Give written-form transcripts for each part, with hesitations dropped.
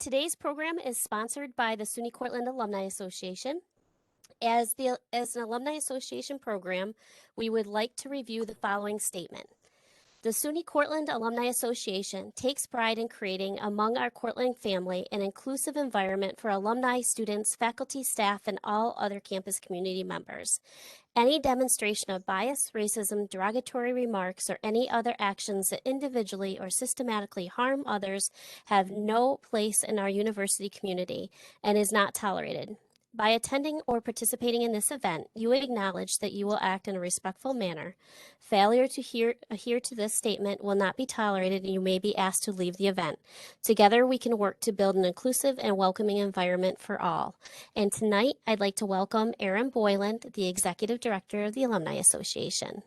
Today's program is sponsored by the SUNY Cortland Alumni Association. As an Alumni Association program, we would like to review the following statement. The SUNY Cortland Alumni Association takes pride in creating among our Cortland family an inclusive environment for alumni, students, faculty, staff, and all other campus community members. Any demonstration of bias, racism, derogatory remarks, or any other actions that individually or systematically harm others have no place in our university community and is not tolerated. By attending or participating in this event, you acknowledge that you will act in a respectful manner. Failure to adhere to this statement will not be tolerated, and you may be asked to leave the event. Together, we can work to build an inclusive and welcoming environment for all. And tonight, I'd like to welcome Erin Boyland, the Executive Director of the Alumni Association.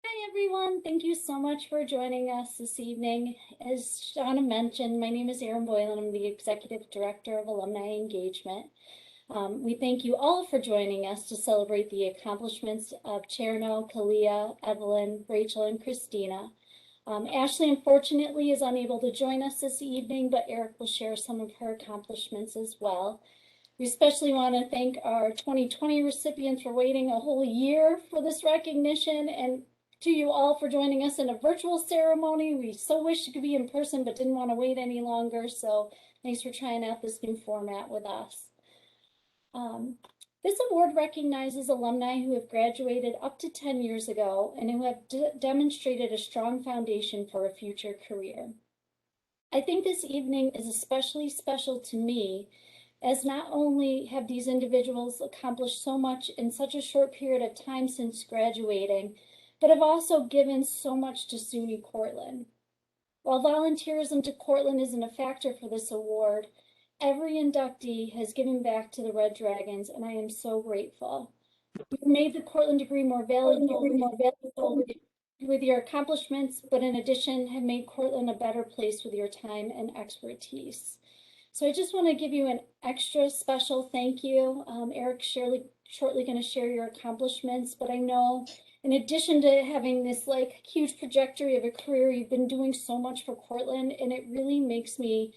Hi, everyone. Thank you so much for joining us this evening. As Shauna mentioned, my name is Erin Boyland. I'm the Executive Director of Alumni Engagement. We thank you all for joining us to celebrate the accomplishments of Therno, Khalia, Evelyn, Rachel, and Christina. Ashley, unfortunately, is unable to join us this evening, but Eric will share some of her accomplishments as well. We especially want to thank our 2020 recipients for waiting a whole year for this recognition, and to you all for joining us in a virtual ceremony. We so wish it could be in person, but didn't want to wait any longer, so thanks for trying out this new format with us. This award recognizes alumni who have graduated up to 10 years ago and who have demonstrated a strong foundation for a future career. I think this evening is especially special to me, as not only have these individuals accomplished so much in such a short period of time since graduating, but have also given so much to SUNY Cortland. While volunteerism to Cortland isn't a factor for this award, every inductee has given back to the Red Dragons, and I am so grateful. You've made the Cortland degree more valuable with your accomplishments, but in addition have made Cortland a better place with your time and expertise. So I just want to give you an extra special thank you. Eric's shortly going to share your accomplishments, but I know in addition to having this huge trajectory of a career, you've been doing so much for Cortland, and it really makes me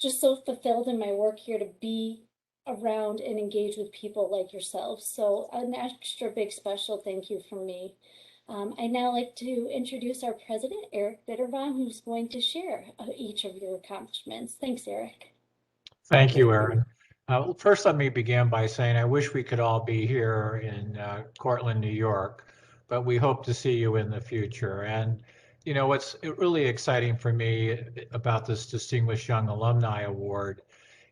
just so fulfilled in my work here to be around and engage with people like yourselves. So an extra big special thank you from me. I'd now like to introduce our president, Eric Bitterbaum, who's going to share each of your accomplishments. Thanks, Eric. Thank you, Erin. Well, first, let me begin by saying I wish we could all be here in Cortland, New York, but we hope to see you in the future. And you know, what's really exciting for me about this Distinguished Young Alumni Award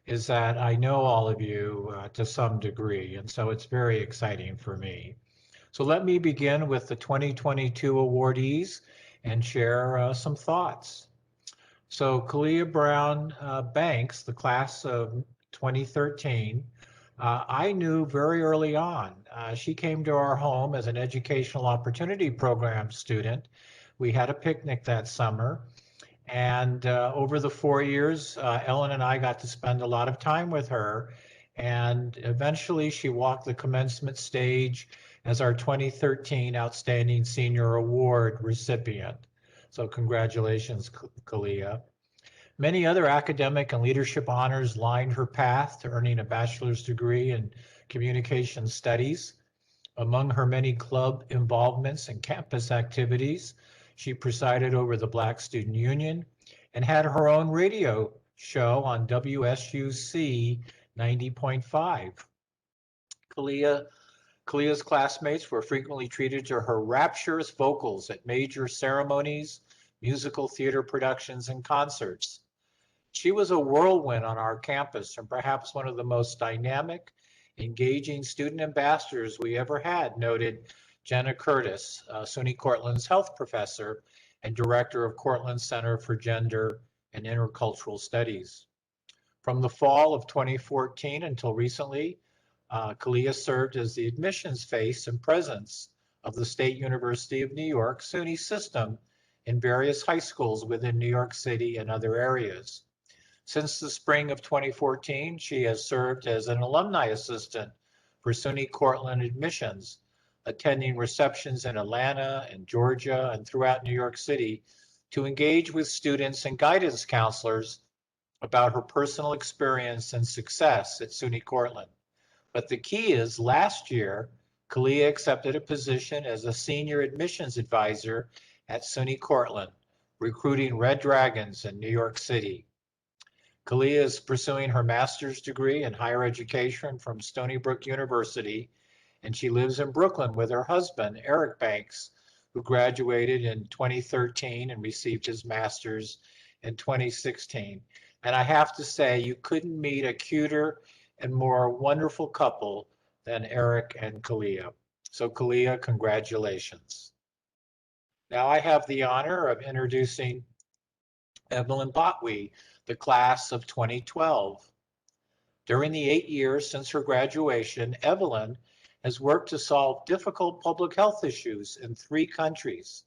is that I know all of you to some degree, and so it's very exciting for me. So let me begin with the 2022 awardees and share some thoughts. So Khalia Brown Banks, the class of 2013, I knew very early on. She came to our home as an Educational Opportunity Program student. We had a picnic that summer, and over the 4 years, Ellen and I got to spend a lot of time with her, and eventually she walked the commencement stage as our 2013 Outstanding Senior Award recipient. So congratulations, Khalia. Many other academic and leadership honors lined her path to earning a bachelor's degree in communication studies. Among her many club involvements and campus activities, she presided over the Black Student Union and had her own radio show on WSUC 90.5. Khalia's classmates were frequently treated to her rapturous vocals at major ceremonies, musical theater productions, and concerts. She was a whirlwind on our campus and perhaps one of the most dynamic, engaging student ambassadors we ever had, noted Jenna Curtis, SUNY Cortland's health professor and director of Cortland Center for Gender and Intercultural Studies. From the fall of 2014 until recently, Khalia served as the admissions face and presence of the State University of New York SUNY system in various high schools within New York City and other areas. Since the spring of 2014, she has served as an alumni assistant for SUNY Cortland admissions, attending receptions in Atlanta and Georgia and throughout New York City to engage with students and guidance counselors about her personal experience and success at SUNY Cortland. But the key is last year, Khalia accepted a position as a senior admissions advisor at SUNY Cortland, recruiting Red Dragons in New York City. Khalia is pursuing her master's degree in higher education from Stony Brook University, and she lives in Brooklyn with her husband, Eric Banks, who graduated in 2013 and received his master's in 2016. And I have to say, you couldn't meet a cuter and more wonderful couple than Eric and Khalia. So Khalia, congratulations. Now I have the honor of introducing Evelyn Botwe, the class of 2012. During the 8 years since her graduation, Evelyn has worked to solve difficult public health issues in 3 countries.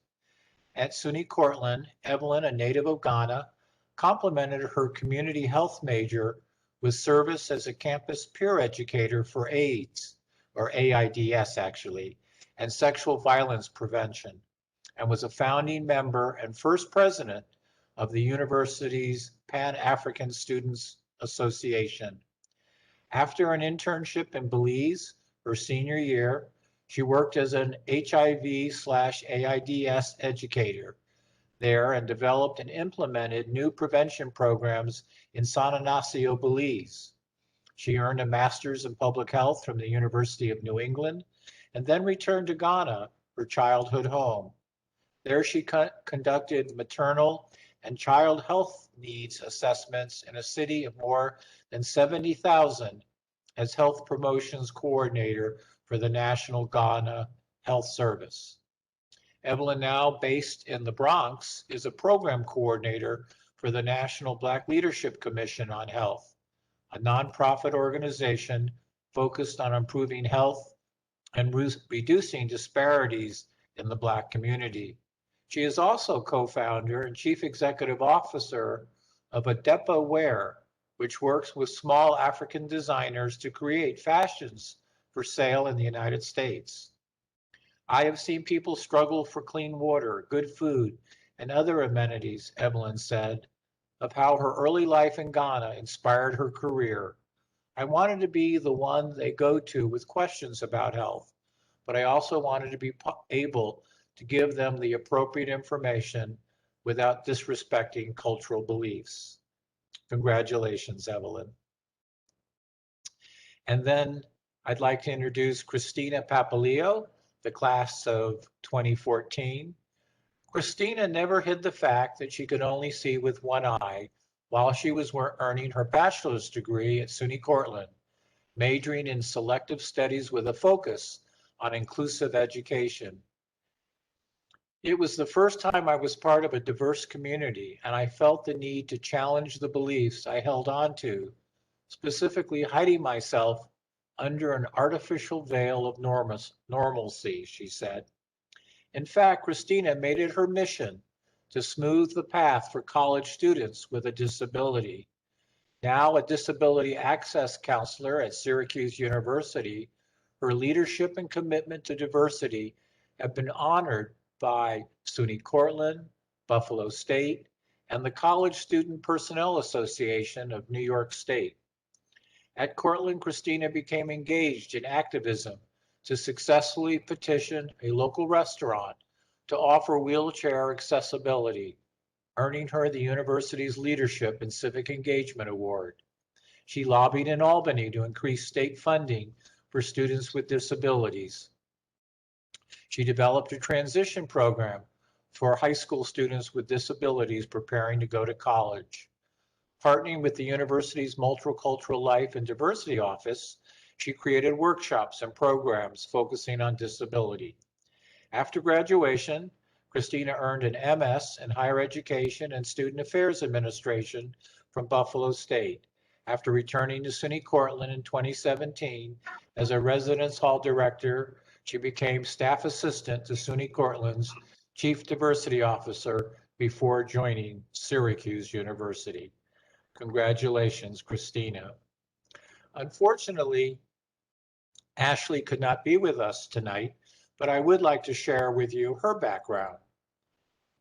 At SUNY Cortland, Evelyn, a native of Ghana, complemented her community health major with service as a campus peer educator for AIDS, or AIDS actually, and sexual violence prevention, and was a founding member and first president of the university's Pan-African Students Association. After an internship in Belize, her senior year, she worked as an HIV/AIDS educator there and developed and implemented new prevention programs in San Ignacio, Belize. She earned a master's in public health from the University of New England and then returned to Ghana, her childhood home. There she conducted maternal and child health needs assessments in a city of more than 70,000 as health promotions coordinator for the National Ghana Health Service. Evelyn, now based in the Bronx, is a program coordinator for the National Black Leadership Commission on Health, a nonprofit organization focused on improving health and reducing disparities in the Black community. She is also co-founder and chief executive officer of Adepa Wear, which works with small African designers to create fashions for sale in the United States. I have seen people struggle for clean water, good food, and other amenities, Evelyn said, of how her early life in Ghana inspired her career. I wanted to be the one they go to with questions about health, but I also wanted to be able to give them the appropriate information without disrespecting cultural beliefs. Congratulations, Evelyn. And then I'd like to introduce Christina Papaleo, the class of 2014. Christina never hid the fact that she could only see with one eye while she was earning her bachelor's degree at SUNY Cortland, majoring in selective studies with a focus on inclusive education. It was the first time I was part of a diverse community, and I felt the need to challenge the beliefs I held on to, specifically hiding myself under an artificial veil of normalcy, she said. In fact, Christina made it her mission to smooth the path for college students with a disability. Now a disability access counselor at Syracuse University, her leadership and commitment to diversity have been honored by SUNY Cortland, Buffalo State, and the College Student Personnel Association of New York State. At Cortland, Christina became engaged in activism to successfully petition a local restaurant to offer wheelchair accessibility, earning her the university's Leadership and Civic Engagement Award. She lobbied in Albany to increase state funding for students with disabilities. She developed a transition program for high school students with disabilities preparing to go to college. Partnering with the university's Multicultural Life and Diversity Office, she created workshops and programs focusing on disability. After graduation, Christina earned an MS in Higher Education and Student Affairs Administration from Buffalo State. After returning to SUNY Cortland in 2017 as a residence hall director, she became staff assistant to SUNY Cortland's Chief Diversity Officer before joining Syracuse University. Congratulations, Christina. Unfortunately, Ashley could not be with us tonight, but I would like to share with you her background.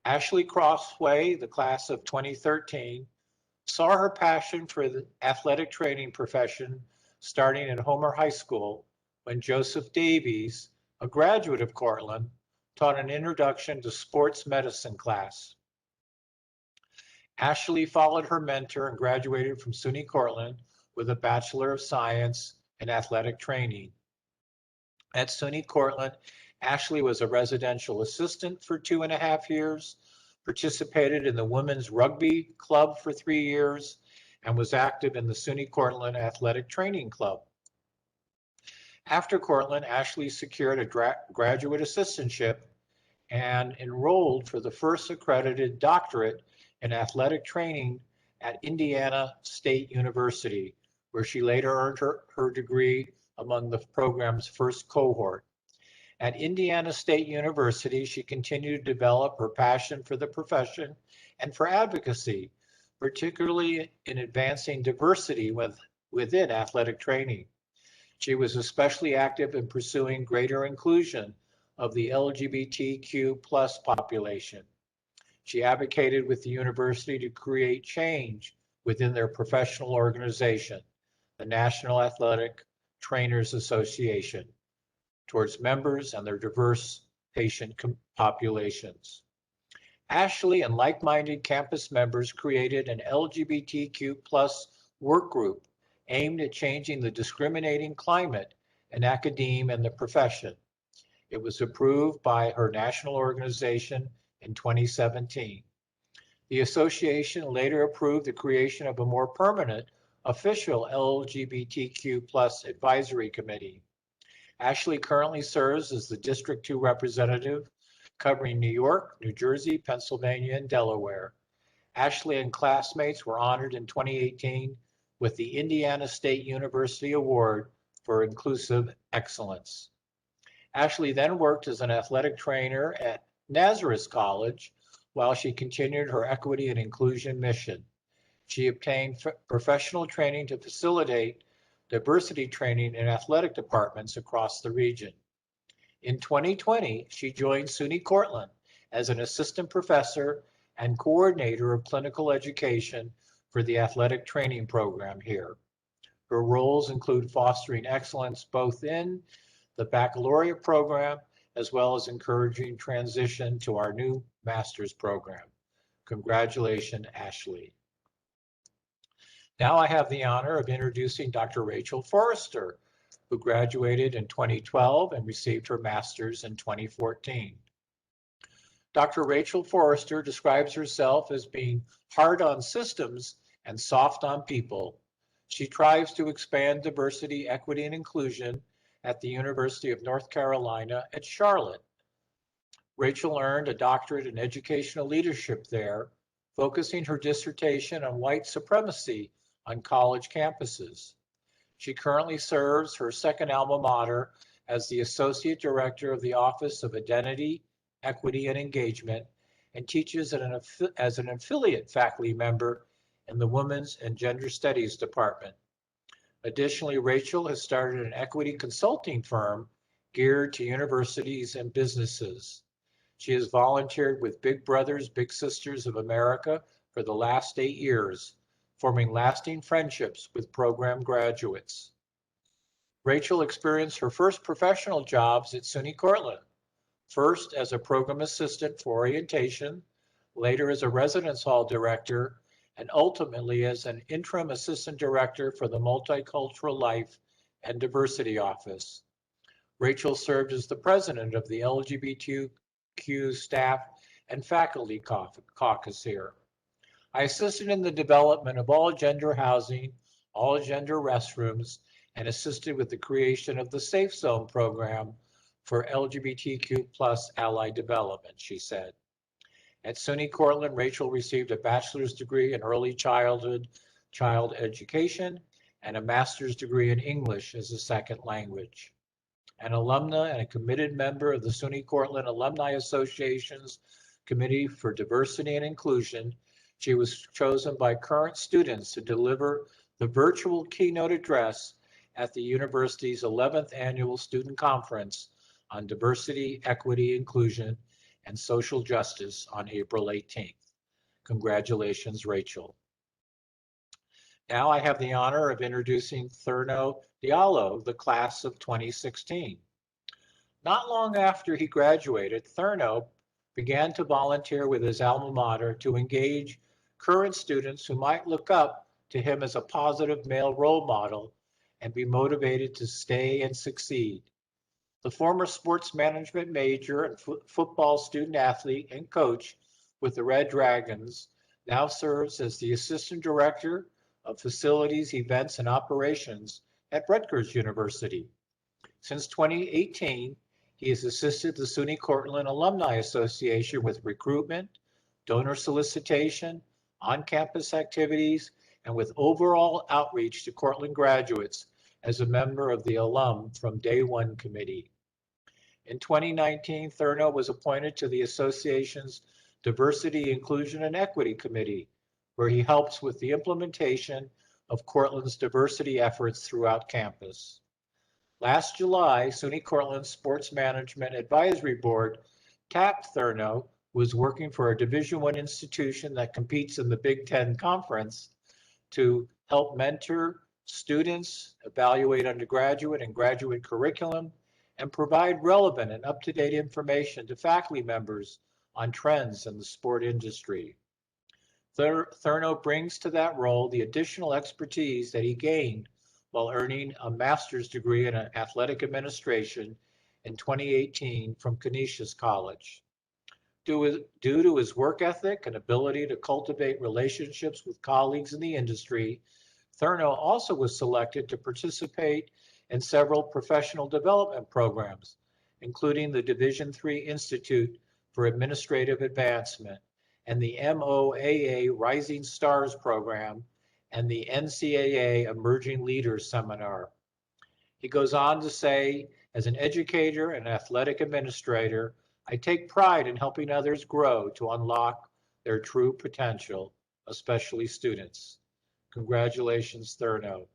Ashley Crossway, the class of 2013, saw her passion for the athletic training profession starting at Homer High School when Joseph Davies, a graduate of Cortland, taught an introduction to sports medicine class. Ashley followed her mentor and graduated from SUNY Cortland with a Bachelor of Science in Athletic Training. At SUNY Cortland, Ashley was a residential assistant for 2.5 years, participated in the Women's Rugby Club for 3 years, and was active in the SUNY Cortland Athletic Training Club. After Cortland, Ashley secured a graduate assistantship and enrolled for the first accredited doctorate in athletic training at Indiana State University, where she later earned her degree among the program's first cohort. At Indiana State University, she continued to develop her passion for the profession and for advocacy, particularly in advancing diversity within athletic training. She was especially active in pursuing greater inclusion of the LGBTQ+ population. She advocated with the university to create change within their professional organization, the National Athletic Trainers Association, towards members and their diverse patient populations. Ashley and like-minded campus members created an LGBTQ+ work group aimed at changing the discriminating climate in academia and the profession. It was approved by her national organization in 2017. The association later approved the creation of a more permanent, official LGBTQ+ advisory committee. Ashley currently serves as the District 2 representative, covering New York, New Jersey, Pennsylvania, and Delaware. Ashley and classmates were honored in 2018 with the Indiana State University Award for Inclusive Excellence. Ashley then worked as an athletic trainer at Nazareth College while she continued her equity and inclusion mission. She obtained professional training to facilitate diversity training in athletic departments across the region. In 2020, she joined SUNY Cortland as an assistant professor and coordinator of clinical education for the athletic training program here. Her roles include fostering excellence both in the baccalaureate program as well as encouraging transition to our new master's program. Congratulations, Ashley. Now I have the honor of introducing Dr. Rachel Forrester, who graduated in 2012 and received her master's in 2014. Dr. Rachel Forrester describes herself as being hard on systems and soft on people. She tries to expand diversity, equity, and inclusion at the University of North Carolina at Charlotte. Rachel earned a doctorate in educational leadership there, focusing her dissertation on white supremacy on college campuses. She currently serves her second alma mater as the Associate Director of the Office of Identity, Equity, and Engagement, and teaches as an affiliate faculty member in the Women's and Gender Studies Department. Additionally, Rachel has started an equity consulting firm geared to universities and businesses. She has volunteered with Big Brothers Big Sisters of America for the last 8 years, forming lasting friendships with program graduates. Rachel experienced her first professional jobs at SUNY Cortland, first as a program assistant for orientation, later as a residence hall director, and ultimately as an interim assistant director for the Multicultural Life and Diversity Office. Rachel served as the president of the LGBTQ staff and faculty caucus here. I assisted in the development of all gender housing, all gender restrooms, and assisted with the creation of the Safe Zone program for LGBTQ+ ally development, she said. At SUNY Cortland, Rachel received a bachelor's degree in early child education and a master's degree in English as a second language. An alumna and a committed member of the SUNY Cortland Alumni Association's Committee for Diversity and Inclusion, she was chosen by current students to deliver the virtual keynote address at the university's 11th Annual Student Conference on Diversity, Equity, Inclusion, and Social Justice on April 18th. Congratulations, Rachel. Now I have the honor of introducing Therno Diallo, the class of 2016. Not long after he graduated, Therno began to volunteer with his alma mater to engage current students who might look up to him as a positive male role model and be motivated to stay and succeed. The former sports management major and football student athlete and coach with the Red Dragons now serves as the assistant director of facilities, events, and operations at Rutgers University. Since 2018, he has assisted the SUNY Cortland Alumni Association with recruitment, donor solicitation, on-campus activities, and with overall outreach to Cortland graduates as a member of the Alum from Day One Committee. In 2019, Therno was appointed to the association's Diversity, Inclusion, and Equity Committee, where he helps with the implementation of Cortland's diversity efforts throughout campus. Last July, SUNY Cortland's Sports Management Advisory Board tapped Therno, who is working for a Division I institution that competes in the Big Ten Conference, to help mentor students, evaluate undergraduate and graduate curriculum, and provide relevant and up-to-date information to faculty members on trends in the sport industry. Therno brings to that role the additional expertise that he gained while earning a master's degree in athletic administration in 2018 from Canisius College. Due to his work ethic and ability to cultivate relationships with colleagues in the industry, Therno also was selected to participate in several professional development programs, including the Division III Institute for Administrative Advancement and the MOAA Rising Stars program and the NCAA Emerging Leaders Seminar. He goes on to say, as an educator and athletic administrator, I take pride in helping others grow to unlock their true potential, especially students. Congratulations, Therno.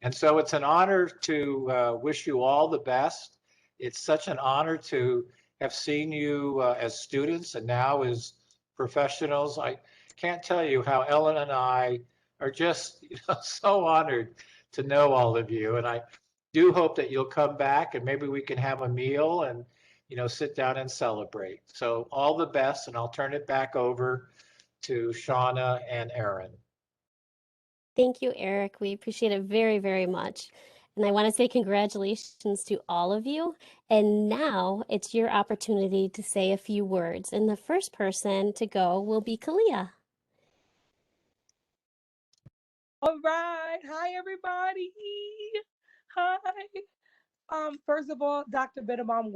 And so it's an honor to wish you all the best. It's such an honor to have seen you as students and now as professionals. I can't tell you how Ellen and I are just so honored to know all of you. And I do hope that you'll come back and maybe we can have a meal and sit down and celebrate. So all the best, and I'll turn it back over to Shauna and Aaron. Thank you, Eric. We appreciate it very, very much. And I want to say congratulations to all of you. And now it's your opportunity to say a few words. And the first person to go will be Khalia. All right. Hi, everybody. Hi. First of all, Dr. Bitterbaum,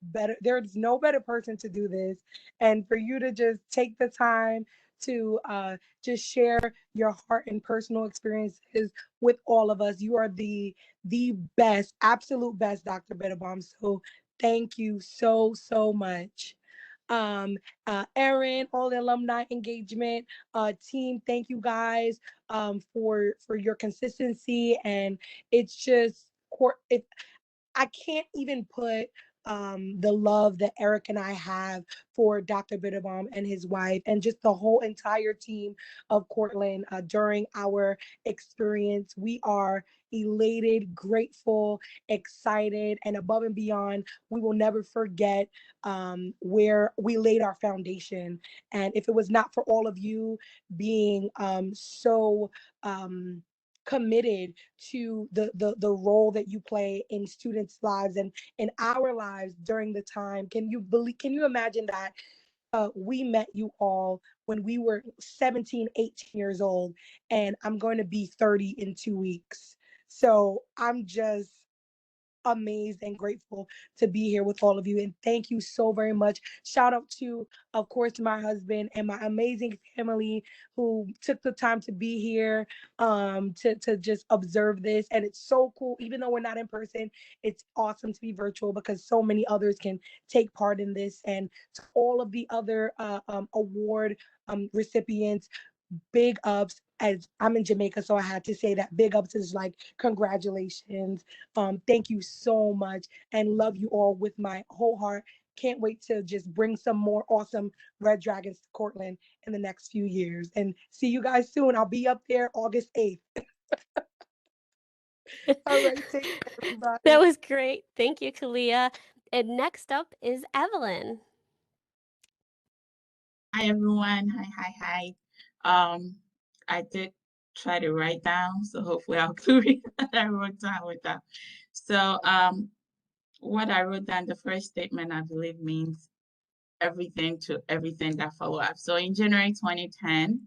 better? There's no better person to do this. And for you to just take the time to just share your heart and personal experiences with all of us. You are the best, absolute best, Dr. Bitterbaum. So thank you so, so much. Aaron, all the alumni engagement team, thank you guys for your consistency. And it's just, I can't even put the love that Eric and I have for Dr. Bitterbaum and his wife and just the whole entire team of Cortland during our experience. We are elated, grateful, excited, and above and beyond. We will never forget where we laid our foundation. And if it was not for all of you being so committed to the role that you play in students' lives and in our lives during the time. Can you imagine that we met you all when we were 17, 18 years old, and I'm going to be 30 in 2 weeks. So I'm just amazed and grateful to be here with all of you, and thank you so very much. Shout out to, of course, to my husband and my amazing family who took the time to be here to just observe this. And it's so cool, even though we're not in person, it's awesome to be virtual because so many others can take part in this. And to all of the other award recipients, big ups. As I'm in Jamaica, so I had to say that big ups is like congratulations. Thank you so much and love you all with my whole heart. can't wait to just bring some more awesome Red Dragons to Cortland in the next few years. And see you guys soon. I'll be up there August 8th. All right, take care, everybody. That was great. Thank you, Khalia. And next up is Evelyn. Hi everyone. Hi. I did try to write down, so hopefully I'll read what I wrote down with that. So what I wrote down, the first statement I believe means everything to everything that follow up. So in January 2010,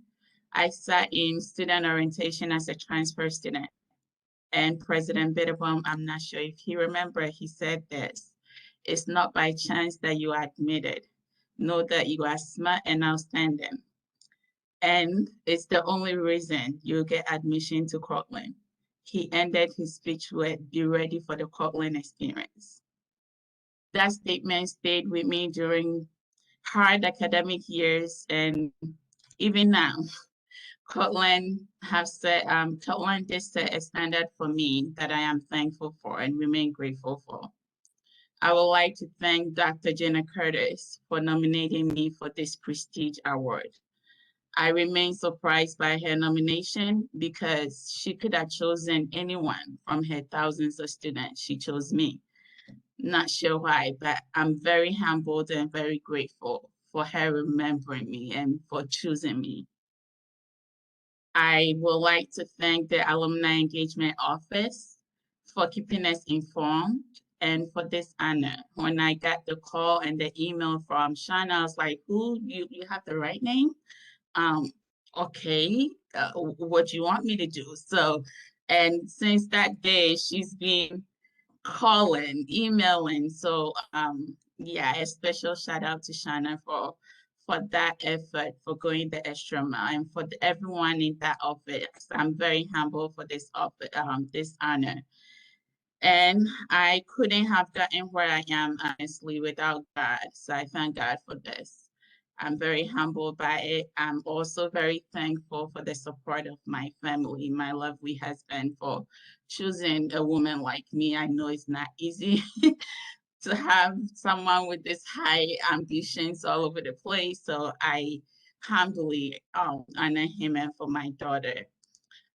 I sat in student orientation as a transfer student. And President Bitterbaum, I'm not sure if he remember, he said this: "It's not by chance that you are admitted. Know that you are smart and outstanding. And it's the only reason you get admission to Cortland." He ended his speech with, "Be ready for the Cortland experience." That statement stayed with me during hard academic years, and even now. Cortland did set a standard for me that I am thankful for and remain grateful for. I would like to thank Dr. Jenna Curtis for nominating me for this prestige award. I remain surprised by her nomination because she could have chosen anyone from her thousands of students. She chose me. Not sure why, but I'm very humbled and very grateful for her remembering me and for choosing me. I would like to thank the Alumni Engagement Office for keeping us informed and for this honor. When I got the call and the email from Shauna, I was like, "Who, you have the right name? Okay, what do you want me to do?" So, and since that day, she's been calling, emailing. So, yeah, a special shout out to Shauna for that effort, for going the extra mile, and for everyone in that office. I'm very humble for this this honor. And I couldn't have gotten where I am, honestly, without God. So I thank God for this. I'm very humbled by it. I'm also very thankful for the support of my family, my lovely husband, for choosing a woman like me. I know it's not easy to have someone with this high ambitions all over the place. So I humbly honor him, and for my daughter.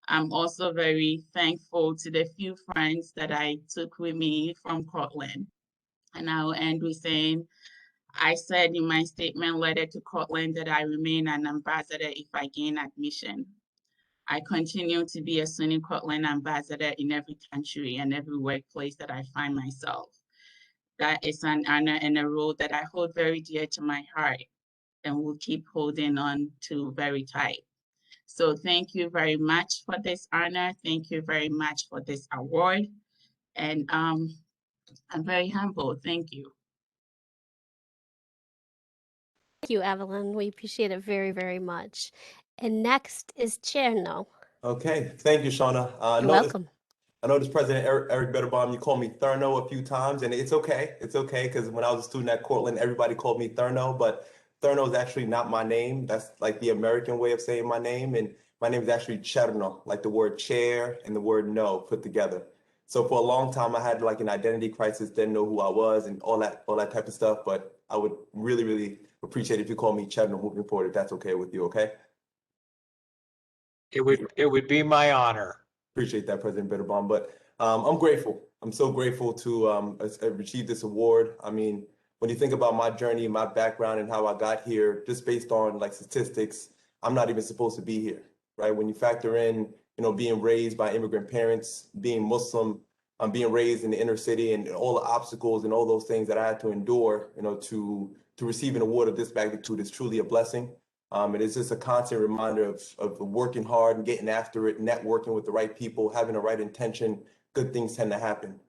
I'm also very thankful to the few friends that I took with me from Cortland. And I'll end with saying, I said in my statement letter to Cortland that I remain an ambassador if I gain admission. I continue to be a SUNY Cortland ambassador in every country and every workplace that I find myself. That is an honor and a role that I hold very dear to my heart and will keep holding on to very tight. So thank you very much for this honor. Thank you very much for this award. And I'm very humble. Thank you. Thank you, Evelyn. We appreciate it very, very much. And next is Therno. Okay, thank you, Shauna. You're welcome. I noticed President Eric Bitterbaum, you called me Therno a few times, and it's okay. It's okay, because when I was a student at Cortland, everybody called me Therno, but Therno is actually not my name. That's like the American way of saying my name, and my name is actually Therno, like the word chair and the word no put together. So for a long time, I had like an identity crisis, didn't know who I was, and all that type of stuff. But I would really, really appreciate if you call me Therno moving forward, if that's okay with you. Okay. It would be my honor. Appreciate that, President Bitterbaum. But I'm grateful. I'm so grateful to achieve this award. I mean, when you think about my journey, my background, and how I got here, just based on like statistics, I'm not even supposed to be here, right? When you factor in, being raised by immigrant parents, being Muslim, being raised in the inner city, and all the obstacles and all those things that I had to endure, to receive an award of this magnitude is truly a blessing. It is just a constant reminder of working hard and getting after it, networking with the right people, having the right intention. Good things tend to happen.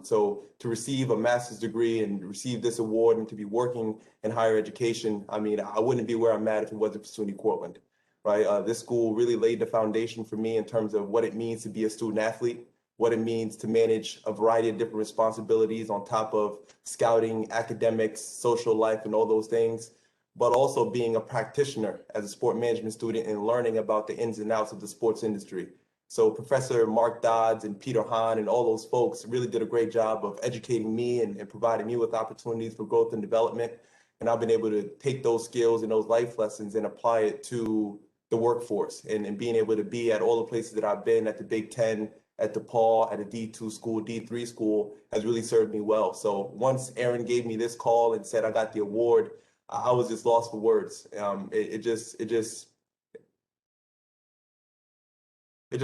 So to receive a master's degree and receive this award and to be working in higher education, I mean, I wouldn't be where I'm at if it wasn't for SUNY Cortland, right? This school really laid the foundation for me in terms of what it means to be a student athlete, what it means to manage a variety of different responsibilities on top of scouting, academics, social life, and all those things, but also being a practitioner as a sport management student and learning about the ins and outs of the sports industry. So Professor Mark Dodds and Peter Hahn and all those folks really did a great job of educating me and providing me with opportunities for growth and development. And I've been able to take those skills and those life lessons and apply it to the workforce, and being able to be at all the places that I've been, at the Big Ten, at DePaul, at a D2 school, D3 school, has really served me well. So once Aaron gave me this call and said I got the award, I was just lost for words. It just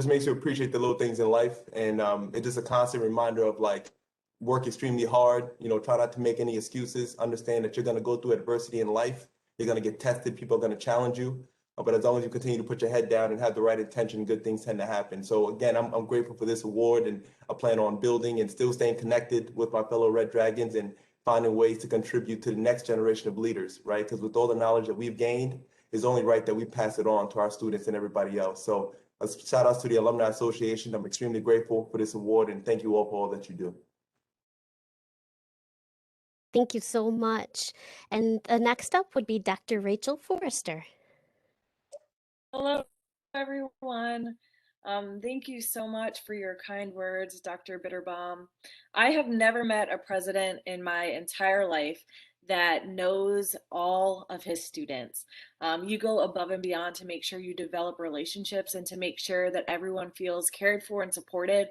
makes you appreciate the little things in life. And it's just a constant reminder of like, work extremely hard, try not to make any excuses, understand that you're going to go through adversity in life. You're going to get tested. People are going to challenge you. But as long as you continue to put your head down and have the right intention, good things tend to happen. So again, I'm grateful for this award, and I plan on building and still staying connected with my fellow Red Dragons and finding ways to contribute to the next generation of leaders, right? Because with all the knowledge that we've gained, it's only right that we pass it on to our students and everybody else. So a shout out to the Alumni Association. I'm extremely grateful for this award, and thank you all for all that you do. Thank you so much. And the next up would be Dr. Rachel Forrester. Hello, everyone. Thank you so much for your kind words, Dr. Bitterbaum. I have never met a president in my entire life that knows all of his students. You go above and beyond to make sure you develop relationships and to make sure that everyone feels cared for and supported.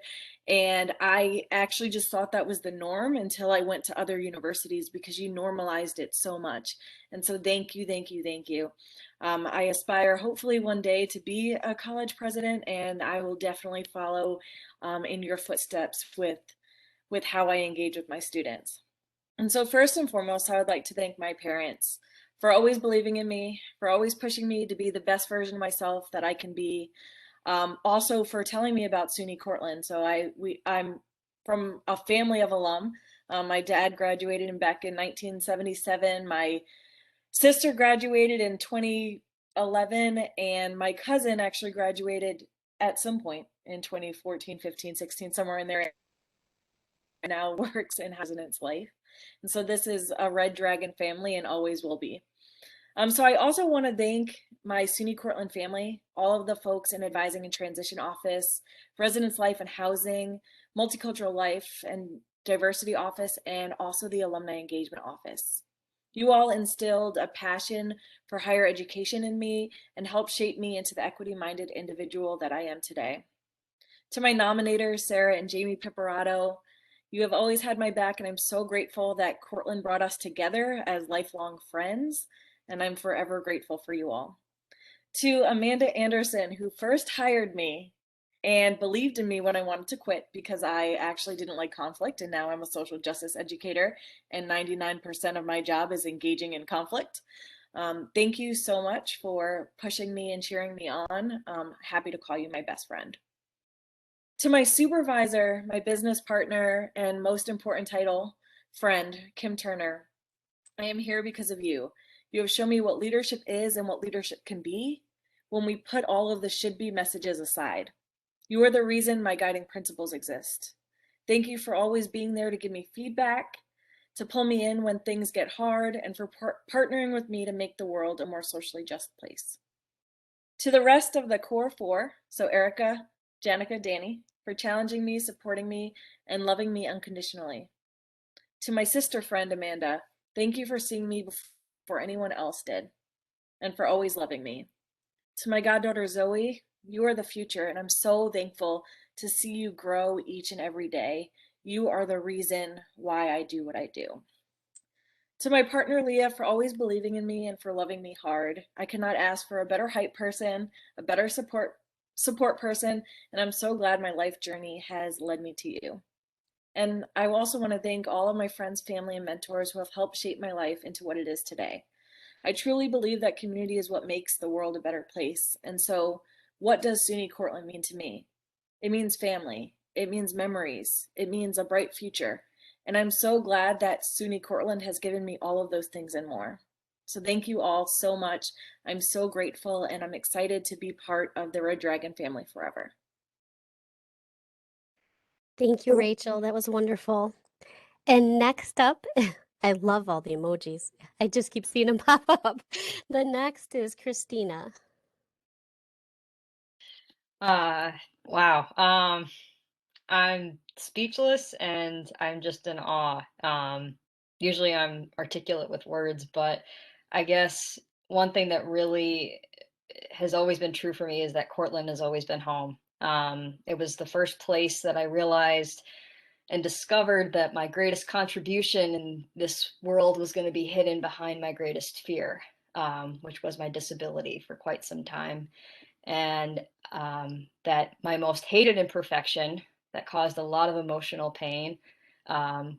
And I actually just thought that was the norm until I went to other universities, because you normalized it so much. And so thank you, thank you, thank you. I aspire hopefully one day to be a college president, and I will definitely follow in your footsteps with how I engage with my students. And so first and foremost, I would like to thank my parents for always believing in me, for always pushing me to be the best version of myself that I can be. Also for telling me about SUNY Cortland. So I'm from a family of alum. My dad graduated back in 1977. My sister graduated in 2011, and my cousin actually graduated at some point in 2014, 15, 16, somewhere in there. Now works and has in its life. And so this is a Red Dragon family and always will be. So I also want to thank my SUNY Cortland family, all of the folks in Advising and Transition Office, Residence Life and Housing, Multicultural Life and Diversity Office, and also the Alumni Engagement Office. You all instilled a passion for higher education in me and helped shape me into the equity-minded individual that I am today. To my nominators, Sarah and Jamie Pipperato, you have always had my back, and I'm so grateful that Cortland brought us together as lifelong friends, and I'm forever grateful for you all. To Amanda Anderson, who first hired me and believed in me when I wanted to quit because I actually didn't like conflict, and now I'm a social justice educator, and 99% of my job is engaging in conflict. Thank you so much for pushing me and cheering me on. Happy to call you my best friend. To my supervisor, my business partner, and most important title, friend, Kim Turner, I am here because of you. You have shown me what leadership is and what leadership can be when we put all of the should-be messages aside. You are the reason my guiding principles exist. Thank you for always being there to give me feedback, to pull me in when things get hard, and for partnering with me to make the world a more socially just place. To the rest of the core four, so Erica, Janica, Danny, for challenging me, supporting me, and loving me unconditionally. To my sister friend, Amanda, thank you for seeing me before anyone else did, and for always loving me. To my goddaughter, Zoe, you are the future, and I'm so thankful to see you grow each and every day. You are the reason why I do what I do. To my partner, Leah, for always believing in me and for loving me hard. I cannot ask for a better hype person, a better support person, and I'm so glad my life journey has led me to you. And I also want to thank all of my friends, family, and mentors who have helped shape my life into what it is today. I truly believe that community is what makes the world a better place. And so what does SUNY Cortland mean to me? It means family. It means memories. It means a bright future. And I'm so glad that SUNY Cortland has given me all of those things and more. So thank you all so much. I'm so grateful, and I'm excited to be part of the Red Dragon family forever. Thank you, Rachel. That was wonderful. And next up, I love all the emojis. I just keep seeing them pop up. The next is Christina. Wow. I'm speechless and I'm just in awe. Usually I'm articulate with words, but I guess one thing that really has always been true for me is that Cortland has always been home. It was the first place that I realized and discovered that my greatest contribution in this world was going to be hidden behind my greatest fear, which was my disability for quite some time. And that my most hated imperfection that caused a lot of emotional pain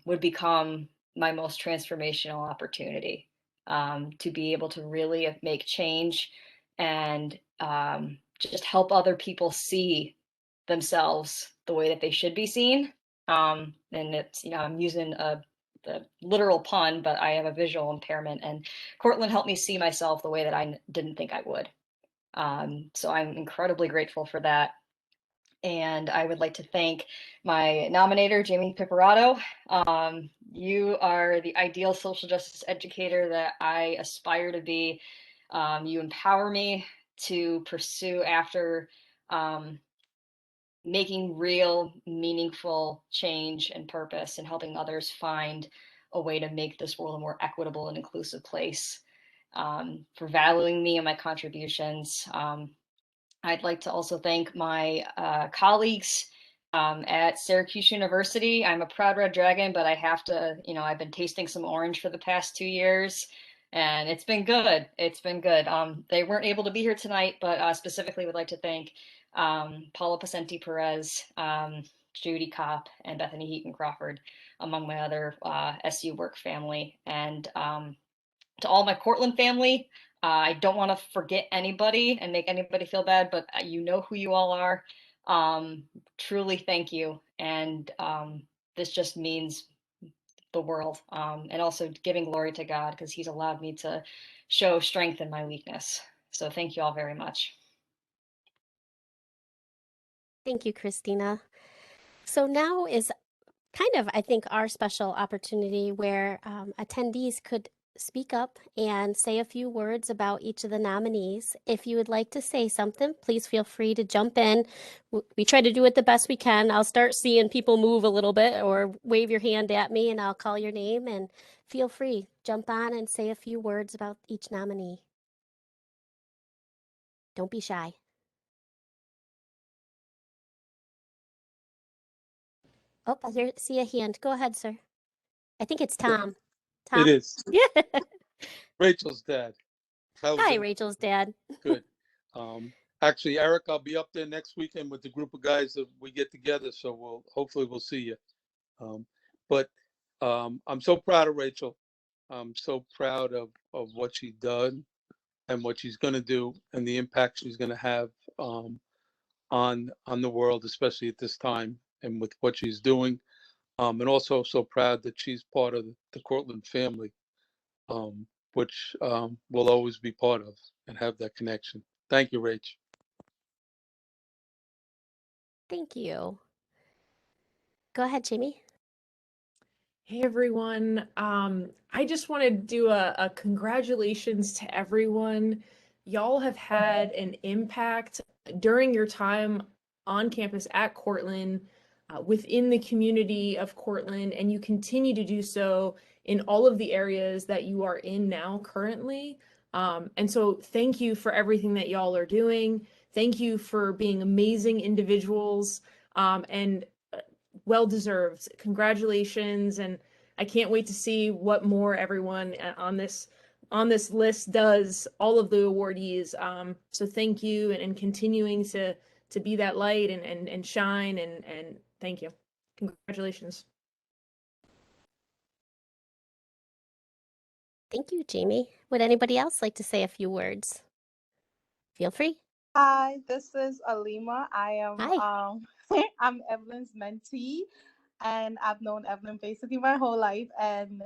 would become my most transformational opportunity to be able to really make change and just help other people see themselves the way that they should be seen. And it's, I'm using the literal pun, but I have a visual impairment, and Cortland helped me see myself the way that I didn't think I would. So I'm incredibly grateful for that. And I would like to thank my nominator, Jamie Piparato. You are the ideal social justice educator that I aspire to be. You empower me to pursue after making real, meaningful change and purpose and helping others find a way to make this world a more equitable and inclusive place. For valuing me and my contributions. I'd like to also thank my colleagues at Syracuse University. I'm a proud Red Dragon, but I have to, I've been tasting some orange for the past 2 years, and it's been good. It's been good. They weren't able to be here tonight, but specifically would like to thank Paula Pacenti Perez, Judy Kopp, and Bethany Heaton Crawford, among my other SU work family. And to all my Cortland family, I don't want to forget anybody and make anybody feel bad, but you know who you all are. Truly thank you. And this just means the world. And also giving glory to God, because he's allowed me to show strength in my weakness. So thank you all very much. Thank you, Christina. So now is kind of, I think, our special opportunity where attendees could speak up and say a few words about each of the nominees. If you would like to say something, please feel free to jump in. We try to do it the best we can. I'll start seeing people move a little bit or wave your hand at me and I'll call your name, and feel free, jump on and say a few words about each nominee. Don't be shy. Oh, I see a hand. Go ahead, sir. I think it's Tom. Tom? It is. Yeah. Rachel's dad. Hi, Rachel's dad. Good. Actually, Eric, I'll be up there next weekend with the group of guys that we get together, so hopefully we'll see you. But I'm so proud of Rachel. I'm so proud of what she's done and what she's going to do and the impact she's going to have on the world, especially at this time, and with what she's doing. And also so proud that she's part of the Cortland family, which we'll always be part of and have that connection. Thank you, Rach. Thank you. Go ahead, Jamie. Hey everyone. I just want to do a congratulations to everyone. Y'all have had an impact during your time on campus at Cortland, within the community of Cortland, and you continue to do so in all of the areas that you are in now currently. And so thank you for everything that y'all are doing. Thank you for being amazing individuals, and well-deserved. Congratulations, and I can't wait to see what more everyone on this list does, all of the awardees. So thank you, and continuing to be that light and shine, and thank you. Congratulations. Thank you, Jamie. Would anybody else like to say a few words? Feel free. Hi, this is Alima. I am Hi. I'm Evelyn's mentee, and I've known Evelyn basically my whole life, and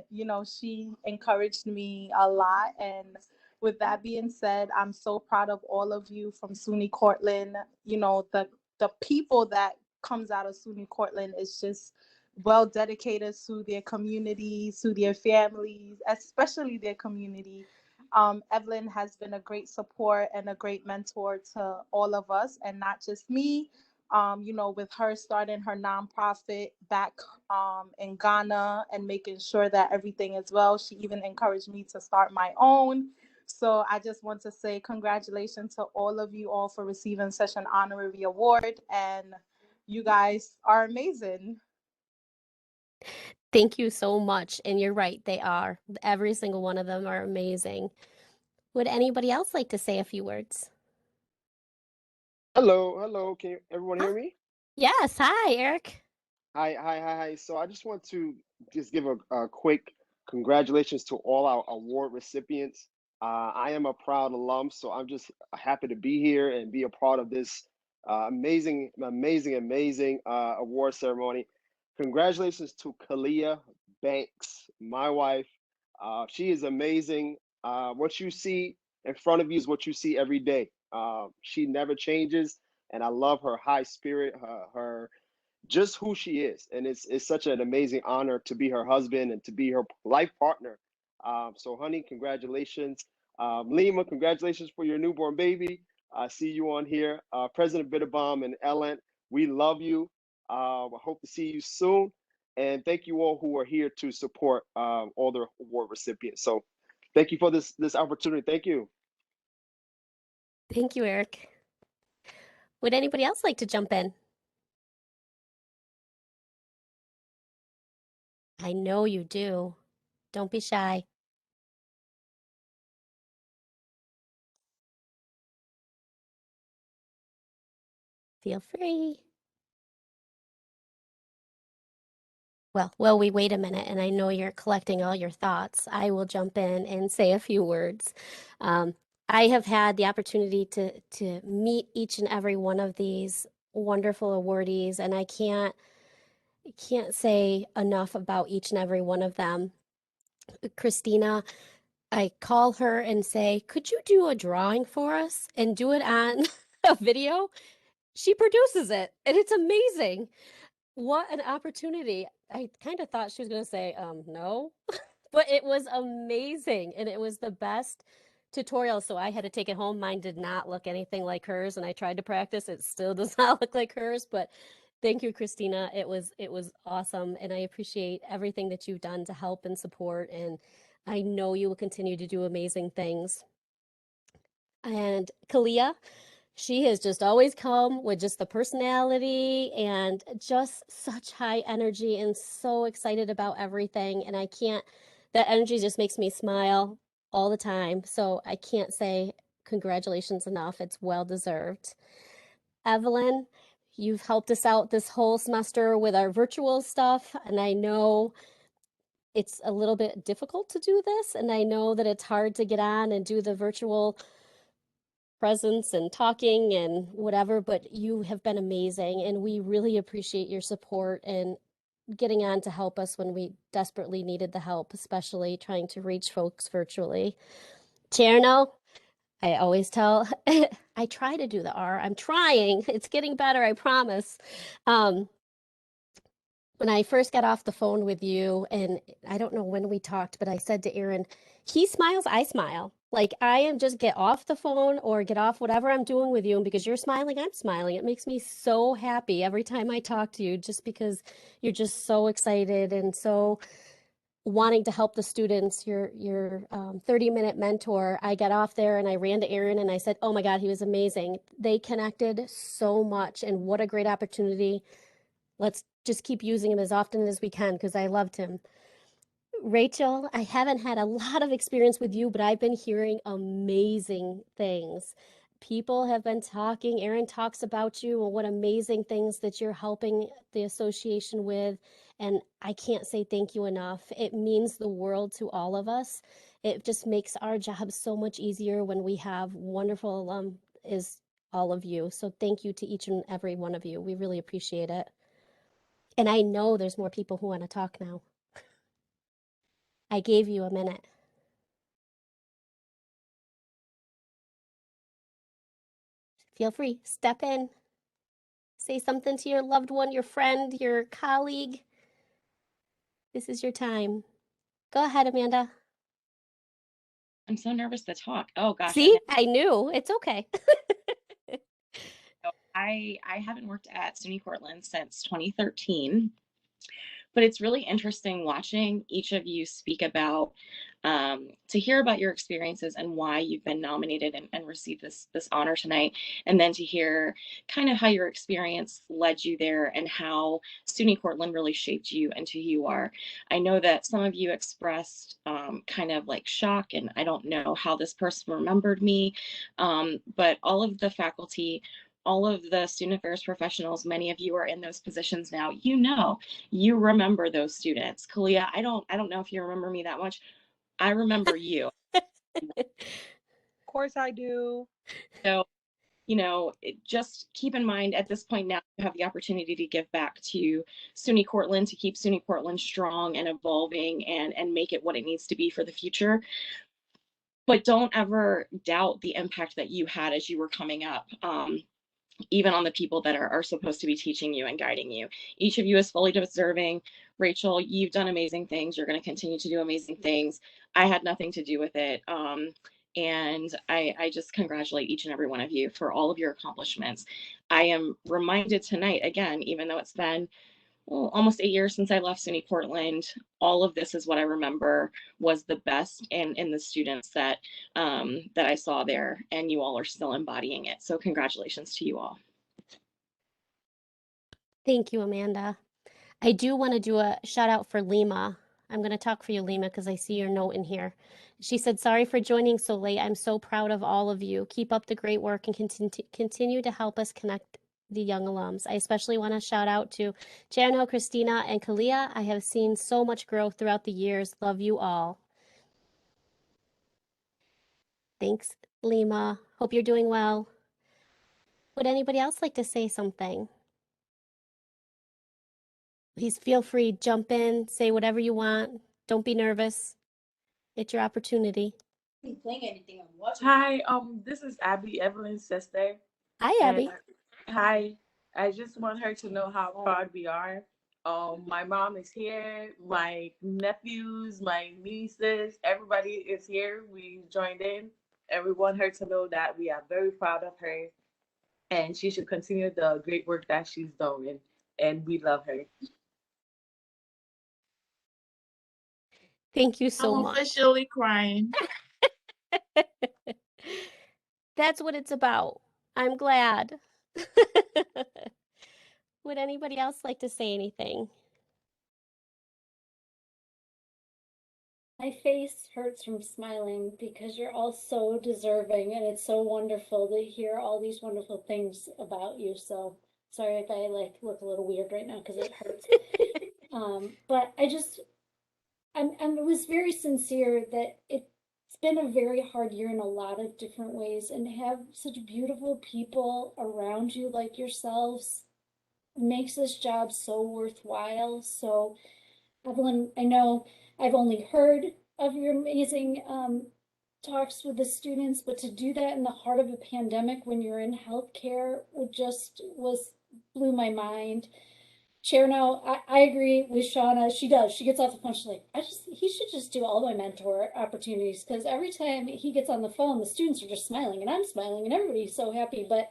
she encouraged me a lot. And with that being said, I'm so proud of all of you from SUNY Cortland. The people that comes out of SUNY Cortland is just well dedicated to their communities, to their families, especially their community. Evelyn has been a great support and a great mentor to all of us, and not just me. With her starting her nonprofit back in Ghana and making sure that everything is well, she even encouraged me to start my own. So I just want to say congratulations to all of you all for receiving such an honorary award, and you guys are amazing. Thank you so much. And you're right, they are. Every single one of them are amazing. Would anybody else like to say a few words? Hello. Can everyone hear me? Yes. Hi, Eric. Hi. So I just want to just give a quick congratulations to all our award recipients. I am a proud alum, so I'm just happy to be here and be a part of this amazing award ceremony. Congratulations to Khalia Banks, my wife. She is amazing. What you see in front of you is what you see every day. She never changes, and I love her high spirit, her just who she is, and it's such an amazing honor to be her husband and to be her life partner. So, honey, congratulations. Lima, congratulations for your newborn baby. I see you on here. President Bitterbaum and Ellen, we love you. I hope to see you soon. And thank you all who are here to support all the award recipients. So thank you for this opportunity. Thank you. Thank you, Eric. Would anybody else like to jump in? I know you do. Don't be shy. Feel free. Well, we wait a minute, and I know you're collecting all your thoughts. I will jump in and say a few words. I have had the opportunity to meet each and every one of these wonderful awardees, and I can't say enough about each and every one of them. Christina, I call her and say, could you do a drawing for us and do it on a video? She produces it, and it's amazing. What an opportunity. I kind of thought she was going to say, no, but it was amazing. And it was the best tutorial. So I had to take it home. Mine did not look anything like hers. And I tried to practice. It still does not look like hers, but thank you, Christina. It was awesome. And I appreciate everything that you've done to help and support. And I know you will continue to do amazing things. And Khalia, she has just always come with just the personality and just such high energy and so excited about everything. And that energy just makes me smile all the time. So I can't say congratulations enough. It's well deserved. Evelyn, you've helped us out this whole semester with our virtual stuff. And I know it's a little bit difficult to do this. And I know that it's hard to get on and do the virtual presence and talking and whatever, but you have been amazing, and we really appreciate your support and getting on to help us when we desperately needed the help, especially trying to reach folks virtually. Therno, I always tell, I try to do the R. I'm trying. It's getting better, I promise. When I first got off the phone with you, and I don't know when we talked, but I said to Aaron, he smiles, I smile. Like I am just get off the phone or get off whatever I'm doing with you. And because you're smiling, I'm smiling. It makes me so happy every time I talk to you, just because you're just so excited and so wanting to help the students. Your 30-minute mentor, I got off there and I ran to Aaron and I said, oh my God, he was amazing. They connected so much, and what a great opportunity. Let's just keep using him as often as we can because I loved him. Rachel, I haven't had a lot of experience with you, but I've been hearing amazing things. People have been talking. Aaron talks about you and what amazing things that you're helping the association with. And I can't say thank you enough. It means the world to all of us. It just makes our job so much easier when we have wonderful alum is all of you. So thank you to each and every one of you. We really appreciate it. And I know there's more people who want to talk now. I gave you a minute. Feel free, step in. Say something to your loved one, your friend, your colleague. This is your time. Go ahead, Amanda. I'm so nervous to talk. Oh gosh. See, I knew. It's okay. I haven't worked at SUNY Cortland since 2013, but it's really interesting watching each of you speak about to hear about your experiences and why you've been nominated and received this honor tonight, and then to hear kind of how your experience led you there and how SUNY Cortland really shaped you into who you are. I know that some of you expressed kind of like shock and I don't know how this person remembered me, but all of the faculty, all of the student affairs professionals, many of you are in those positions now. You remember those students. Khalia, I don't know if you remember me that much. I remember you. Of course I do. So, just keep in mind at this point now you have the opportunity to give back to SUNY Cortland, to keep SUNY Cortland strong and evolving and make it what it needs to be for the future. But don't ever doubt the impact that you had as you were coming up. Even on the people that are supposed to be teaching you and guiding you. Each of you is fully deserving. Rachel, you've done amazing things. You're going to continue to do amazing things. I had nothing to do with it. And I just congratulate each and every one of you for all of your accomplishments. I am reminded tonight, again, even though it's been almost 8 years since I left SUNY Portland, all of this is what I remember was the best in the students that I saw there, and you all are still embodying it. So congratulations to you all. Thank you, Amanda. I do want to do a shout out for Lima. I'm going to talk for you, Lima, because I see your note in here. She said, sorry for joining so late. I'm so proud of all of you. Keep up the great work and continue to help us connect the young alums. I especially want to shout out to Therno, Christina, and Khalia. I have seen so much growth throughout the years. Love you all. Thanks, Lima. Hope you're doing well. Would anybody else like to say something? Please feel free, jump in, say whatever you want. Don't be nervous. It's your opportunity. Hi, this is Abby, Evelyn's sister. Hi, Abby. Hi, I just want her to know how proud we are. My mom is here, my nephews, my nieces, everybody is here. We joined in, and we want her to know that we are very proud of her, and she should continue the great work that she's doing, and we love her. Thank you so I'm much. officially crying. That's what it's about. I'm glad. Would anybody else like to say anything? My face hurts from smiling because you're all so deserving, and it's so wonderful to hear all these wonderful things about you. So sorry if I look a little weird right now because it hurts. But I was very sincere that it's been a very hard year in a lot of different ways, and to have such beautiful people around you like yourselves makes this job so worthwhile. So Evelyn, I know I've only heard of your amazing talks with the students, but to do that in the heart of a pandemic when you're in healthcare blew my mind. Cherno, I agree with Shauna. She does. She gets off the phone. She's like, he should just do all my mentor opportunities, because every time he gets on the phone, the students are just smiling and I'm smiling and everybody's so happy. But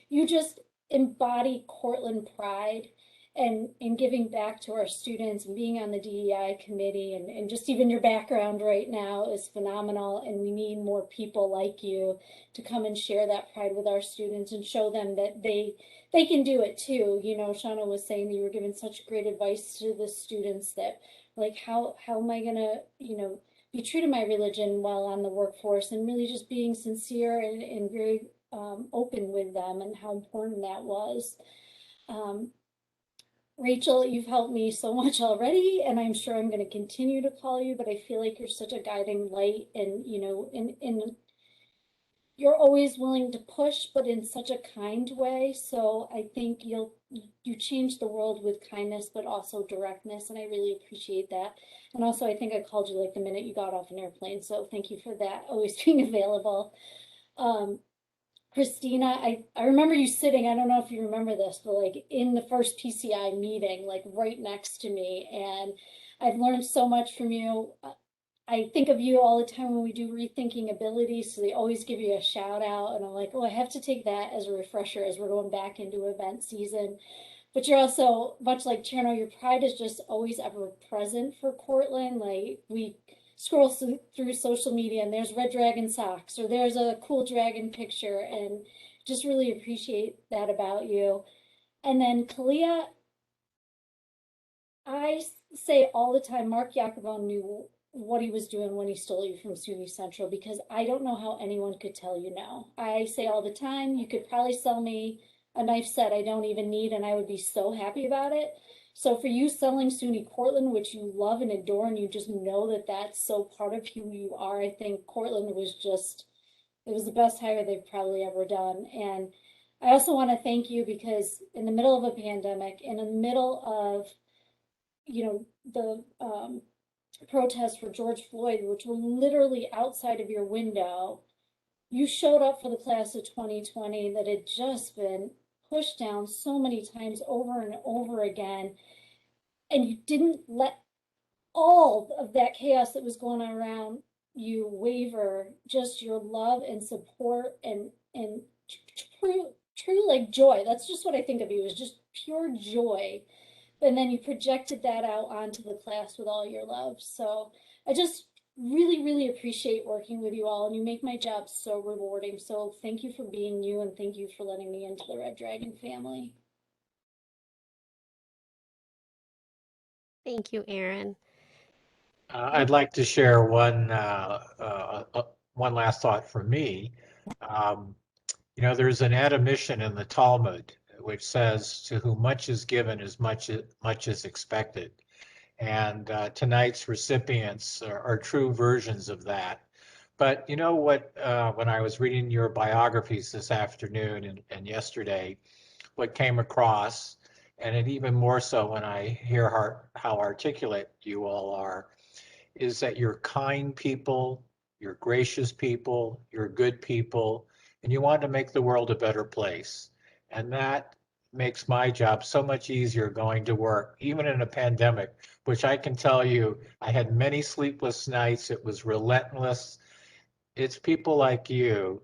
you just embody Cortland pride and in giving back to our students and being on the DEI committee, and just even your background right now is phenomenal. And we need more people like you to come and share that pride with our students and show them that they can do it too. You know, Shauna was saying that you were giving such great advice to the students that like, how am I gonna, be true to my religion while on the workforce, and really just being sincere and very open with them, and how important that was. Rachel, you've helped me so much already, and I'm sure I'm going to continue to call you, but I feel like you're such a guiding light, and you're always willing to push, but in such a kind way. So I think you change the world with kindness, but also directness, and I really appreciate that. And also, I think I called you like the minute you got off an airplane, so thank you for that, always being available. Christina, I remember you sitting, I don't know if you remember this, but like in the first PCI meeting, like right next to me, and I've learned so much from you. I think of you all the time when we do Rethinking Abilities, so they always give you a shout out, and I'm like, oh, I have to take that as a refresher as we're going back into event season. But you're also, much like Therno, your pride is just always ever present for Cortland. Like, we scroll through social media and there's Red Dragon socks, or there's a cool dragon picture, and just really appreciate that about you. And then Khalia, I say all the time, Mark Yakubon knew what he was doing when he stole you from SUNY Central, because I don't know how anyone could tell you no. I say all the time, you could probably sell me a knife set I don't even need, and I would be so happy about it. So for you selling SUNY Cortland, which you love and adore, and you just know that that's so part of who you are, I think Cortland was just, it was the best hire they've probably ever done. And I also want to thank you, because in the middle of a pandemic, in the middle of, the protests for George Floyd, which were literally outside of your window, you showed up for the class of 2020 that had just been pushed down so many times over and over again. And you didn't let all of that chaos that was going on around you waver, just your love and support and true like joy. That's just what I think of you, is just pure joy. And then you projected that out onto the class with all your love. So I just really, really appreciate working with you all, and you make my job so rewarding. So thank you for being you, and thank you for letting me into the Red Dragon family. Thank you, Erin. I'd like to share one last thought from me. There's an admonition in the Talmud which says, "To whom much is given, as much is expected." And tonight's recipients are true versions of that. But you know what? When I was reading your biographies this afternoon and yesterday, what came across, and even more so when I hear how articulate you all are, is that you're kind people, you're gracious people, you're good people, and you want to make the world a better place. And that makes my job so much easier going to work, even in a pandemic, which I can tell you, I had many sleepless nights. It was relentless. It's people like you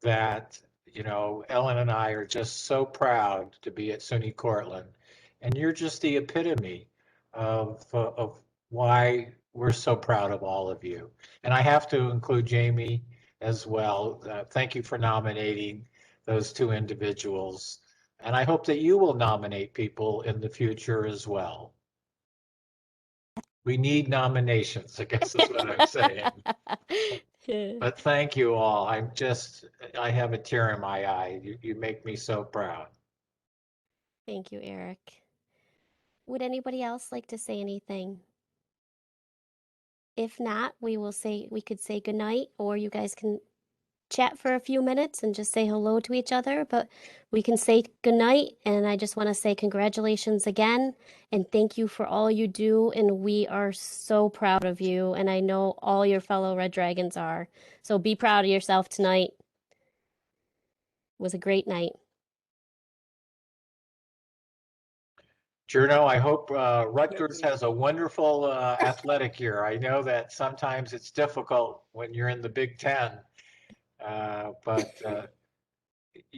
that, Ellen and I are just so proud to be at SUNY Cortland. And you're just the epitome of why we're so proud of all of you. And I have to include Jamie as well. Thank you for nominating those two individuals. And I hope that you will nominate people in the future as well. We need nominations, I guess is what I'm saying. But thank you all. I have a tear in my eye. You make me so proud. Thank you, Eric. Would anybody else like to say anything? If not, we could say goodnight, or you guys can chat for a few minutes and just say hello to each other, but we can say goodnight. And I just want to say congratulations again, and thank you for all you do. And we are so proud of you. And I know all your fellow Red Dragons are. So be proud of yourself tonight. It was a great night. Therno, I hope Rutgers has a wonderful athletic year. I know that sometimes it's difficult when you're in the Big Ten, but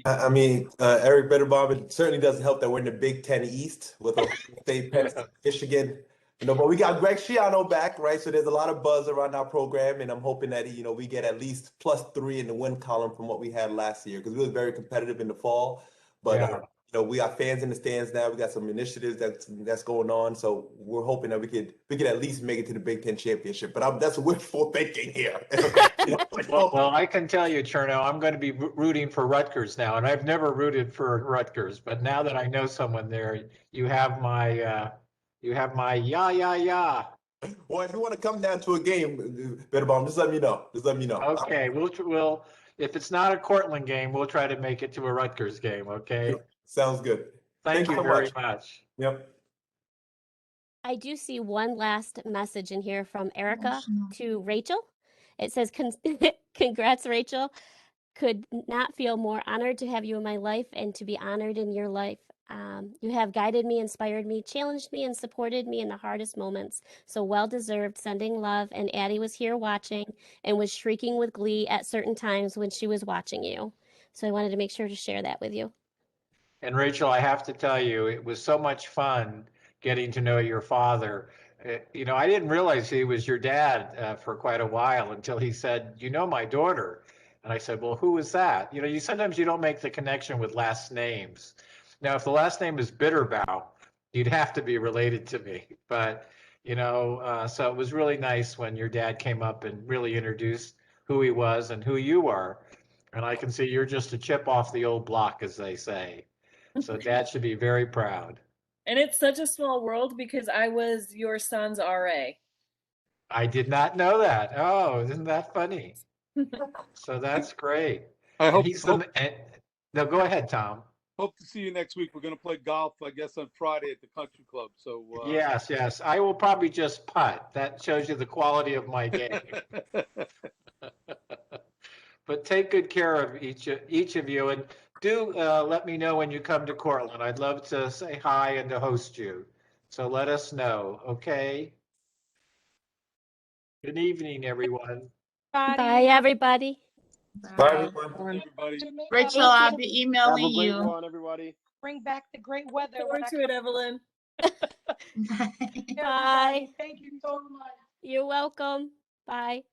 I mean, Eric Bitterbaum, it certainly doesn't help that we're in the Big Ten East with Ohio State, Penn State, Michigan. But we got Greg Schiano back, right? So there's a lot of buzz around our program, and I'm hoping that we get at least +3 in the win column from what we had last year, because we were very competitive in the fall. But yeah. we got fans in the stands now. We got some initiatives that's going on. So we're hoping that we could at least make it to the Big Ten championship. But that's wishful thinking here. Well, I can tell you, Therno, I'm going to be rooting for Rutgers now, and I've never rooted for Rutgers, but now that I know someone there, you have my yeah. Well, if you want to come down to a game, Bitterbaum, just let me know. Okay, we'll if it's not a Cortland game, we'll try to make it to a Rutgers game. Okay. Sounds good. Thank you so very much. Yep. I do see one last message in here from Erica to Rachel. It says, congrats, Rachel. Could not feel more honored to have you in my life and to be honored in your life. You have guided me, inspired me, challenged me, and supported me in the hardest moments. So well deserved. Sending love. And Addie was here watching and was shrieking with glee at certain times when she was watching you. So I wanted to make sure to share that with you. And Rachel, I have to tell you, it was so much fun getting to know your father. You know, I didn't realize he was your dad for quite a while until he said, "You know my daughter." And I said, "Well, who is that?" You know, sometimes you don't make the connection with last names. Now, if the last name is Bitterbaum, you'd have to be related to me. But, so it was really nice when your dad came up and really introduced who he was and who you are. And I can see you're just a chip off the old block, as they say. So Dad should be very proud. And it's such a small world because I was your son's RA. I did not know that. Oh, isn't that funny? So that's great. I And hope, he's hope no, go ahead, Tom. hope to see you next week. We're going to play golf, I guess, on Friday at the country club. So Yes. I will probably just putt. That shows you the quality of my game. But take good care of each of you, and do let me know when you come to Cortland. I'd love to say hi and to host you. So let us know, okay? Good evening, everyone. Bye, everybody. Bye, Bye. everyone. everybody. Rachel, Thank I'll you. be Have emailing a great you. one, everybody. Bring back the great weather when Forward I to come it, Evelyn. here, Bye. everybody. Thank you so much. You're welcome. Bye.